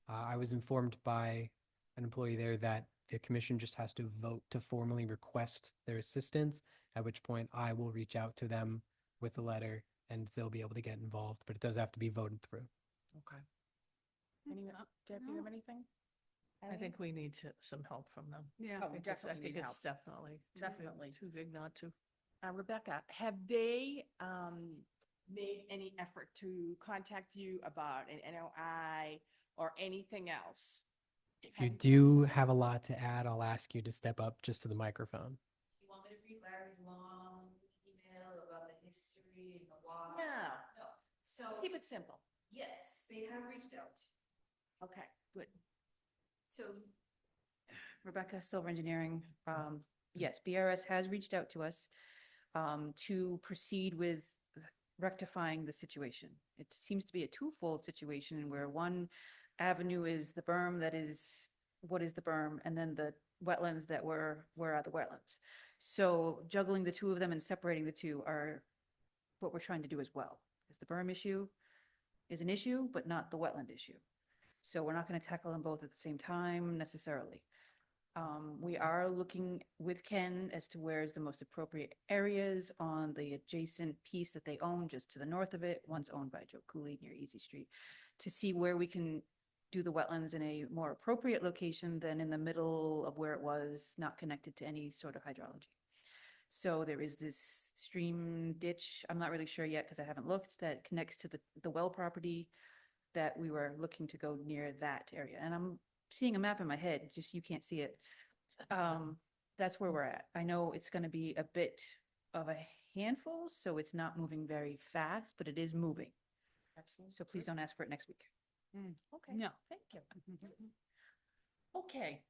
I was informed by an employee there that the commission just has to vote to formally request their assistance, at which point I will reach out to them with a letter and they'll be able to get involved, but it does have to be voted through. Okay. Deb, you have anything? I think we need some help from them. Yeah. Oh, we definitely I think need it's help. definitely too big not to. Rebecca, have they made any effort to contact you about an NOI or anything else? If you do have a lot to add, I'll ask you to step up just to the microphone. You want me to read Larry's long email about the history and the why? No. No. So, Keep it simple. yes, they have reached out. Okay, good. So Rebecca, Silver Engineering, yes, BRS has reached out to us to proceed with rectifying the situation. It seems to be a twofold situation where one avenue is the berm that is, what is the berm, and then the wetlands that were, where are the wetlands? So juggling the two of them and separating the two are what we're trying to do as well. Because the berm issue is an issue, but not the wetland issue. So we're not going to tackle them both at the same time necessarily. We are looking with Ken as to where is the most appropriate areas on the adjacent piece that they own just to the north of it. One's owned by Joe Cooley near Easy Street, to see where we can do the wetlands in a more appropriate location than in the middle of where it was, not connected to any sort of hydrology. So there is this stream ditch, I'm not really sure yet because I haven't looked, that connects to the well property that we were looking to go near that area. And I'm seeing a map in my head, just you can't see it. That's where we're at. I know it's going to be a bit of a handful, so it's not moving very fast, but it is moving. Absolutely. So please don't ask for it next week. Okay. No. Thank you. Okay,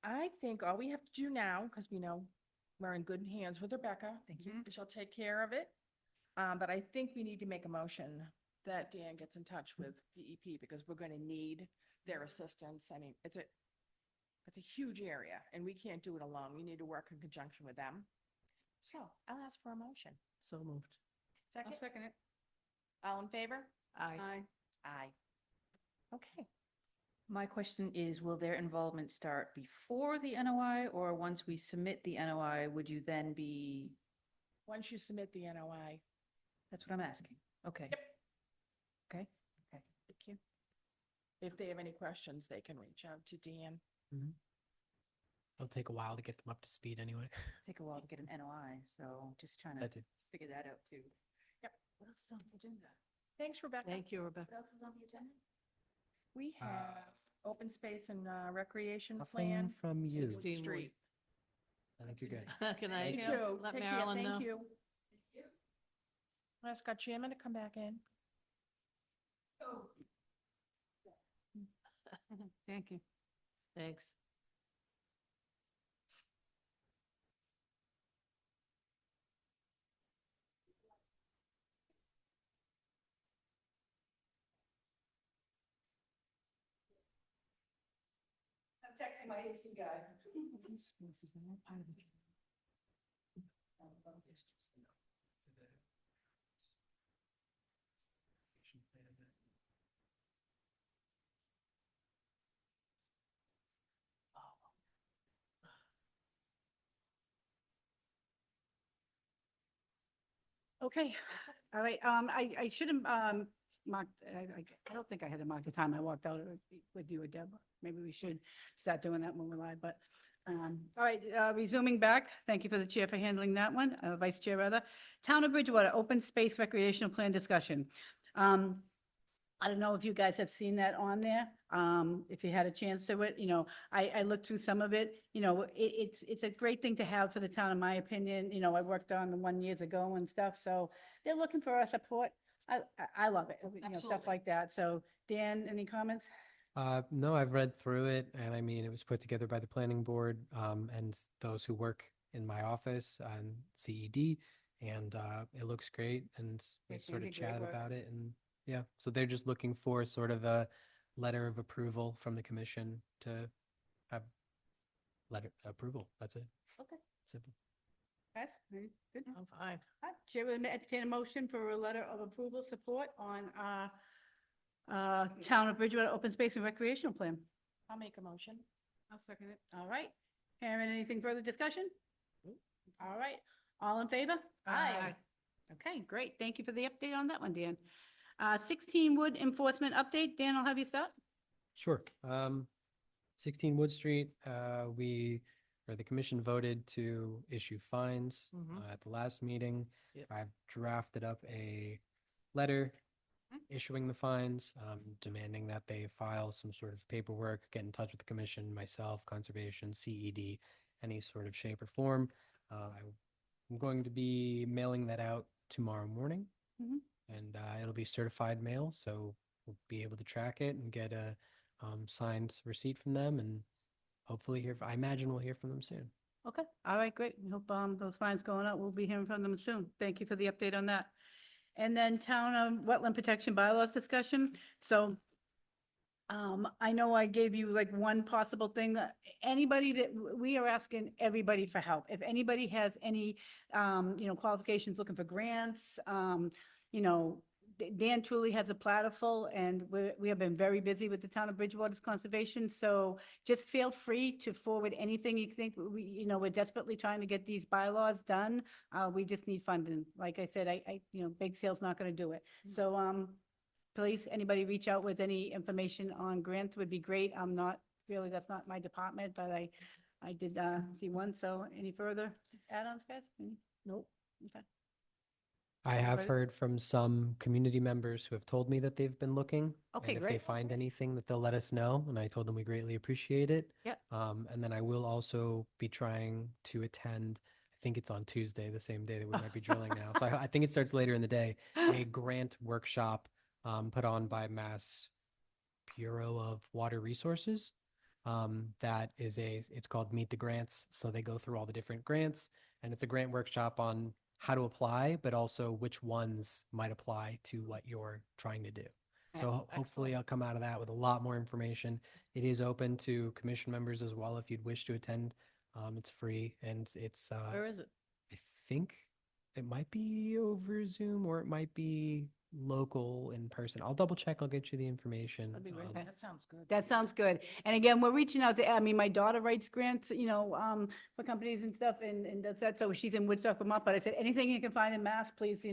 I think all we have to do now, because we know we're in good hands with Rebecca. Thank you. She'll take care of it. But I think we need to make a motion that Dan gets in touch with DEP because we're going to need their assistance. I mean, it's a huge area and we can't do it alone. We need to work in conjunction with them. So I'll ask for a motion. So moved. I'll Second, second it. all in favor? Aye. Aye. Aye. Okay. My question is, will their involvement start before the NOI, or once we submit the NOI, would you then be, Once you submit the NOI. that's what I'm asking. Okay. Yep. Okay. Thank you. If they have any questions, they can reach out to Dan. It'll take a while to get them up to speed anyway. Take a while to get an NOI, so just trying to That's it. figure that out too. Yep. What else is on the agenda? Thanks, Rebecca. Thank you, Rebecca. What else is on the agenda? We have open space and recreation Nothing plan, from you. 16 16 Street. I think you're good. Can I You too. let Take care. Marilyn know? Thank you. Ask our chairman to come back in. Thank you. Thanks. I'm texting my AC guy. Okay, all right, I should have, marked, I don't think I had to mark the time I walked out with you or Deb. Maybe we should start doing that when we're live, but, all right, resuming back, thank you for the chair for handling that one, vice chair rather. Town of Bridgewater, open space recreational plan discussion. I don't know if you guys have seen that on there, if you had a chance to it, I looked through some of it, it's a great thing to have for the town, in my opinion, I worked on the one years ago and stuff, so they're looking for our support. I love it, stuff Absolutely. like that. So Dan, any comments? No, I've read through it, and I mean, it was put together by the planning board, and those who work in my office on CED, and it looks great, and we Yes, sort you of did great chatted work. about it, and yeah, so they're just looking for sort of a letter of approval from the commission to have letter approval. That's it. Okay. Simple. Guys, very good. I'm fine. All right, Chair will entertain a motion for a letter of approval support on Town of Bridgewater Open Space and Recreational Plan. I'll make a motion. I'll second it. All right. Karen, anything further discussion? All right. All in favor? Aye. Okay, great. Thank you for the update on that one, Dan. 16 Wood Enforcement Update. Dan, I'll have you start. Sure. 16 Wood Street, the commission voted to issue fines Mhm. at the last meeting. Yep. I've drafted up a letter issuing the fines, demanding that they file some sort of paperwork, get in touch with the commission, myself, conservation, CED, any sort of shape or form. I'm going to be mailing that out tomorrow morning. Mhm. And it'll be certified mail, so we'll be able to track it and get a signed receipt from them, and hopefully I imagine we'll hear from them soon. Okay, all right, great. We hope those fines going out, we'll be hearing from them soon. Thank you for the update on that. And then Town Wetland Protection Bylaws discussion. So I know I gave you like one possible thing. Anybody that, we are asking everybody for help. If anybody has any, qualifications, looking for grants, Dan truly has a platter full, and we have been very busy with the Town of Bridgewater's conservation. So just feel free to forward anything you think. We're desperately trying to get these bylaws done. We just need funding. Like I said, big sale's not going to do it. So, please, anybody reach out with any information on grants would be great. I'm not, really, that's not my department, but I did see one. So any further add-ons, guys? Nope. Okay. I have Right. heard from some community members who have told me that they've been looking. Okay, And if they great. find anything, that they'll let us know, and I told them we greatly appreciate it. Yep. And then I will also be trying to attend, I think it's on Tuesday, the same day that we might be drilling now. So I think it starts later in the day, a grant workshop put on by Mass Bureau of Water Resources. It's called Meet the Grants. So they go through all the different grants, and it's a grant workshop on how to apply, but also which ones might apply to what you're trying to do. So hopefully I'll come out of that with a lot more information. It is open to commission members as well if you'd wish to attend. It's free, and it's Where is it? I think it might be over Zoom or it might be local in person. I'll double check. I'll get you the information. That'd be great. That sounds good. That sounds good. And again, we're reaching out to, I mean, my daughter writes grants, for companies and stuff and does that. So she's in Woodstock, Vermont, but I said, anything you can find in Mass, please,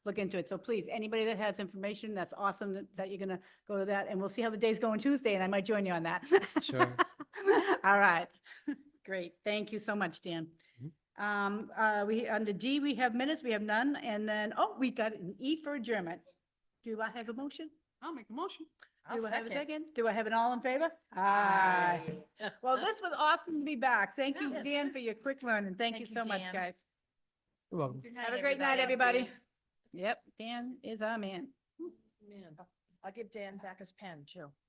look into it. So please, anybody that has information, that's awesome that you're going to go to that. And we'll see how the days go on Tuesday and I might join you on that. Sure. All right. Great. Thank you so much, Dan. Under D, we have minutes, we have none. And then, we got an E for adjournment. Do I have a motion? I'll make a motion. I'll Do I have a second. second? Do I have an all in favor? Aye. Well, this was awesome to be back. Thank you, Yes. Dan, for your quick learning. Thank you Thank you, so much, Dan. guys. You're welcome. Have a great night, everybody. Yep, Dan is our man. Man. I'll give Dan back his pen too.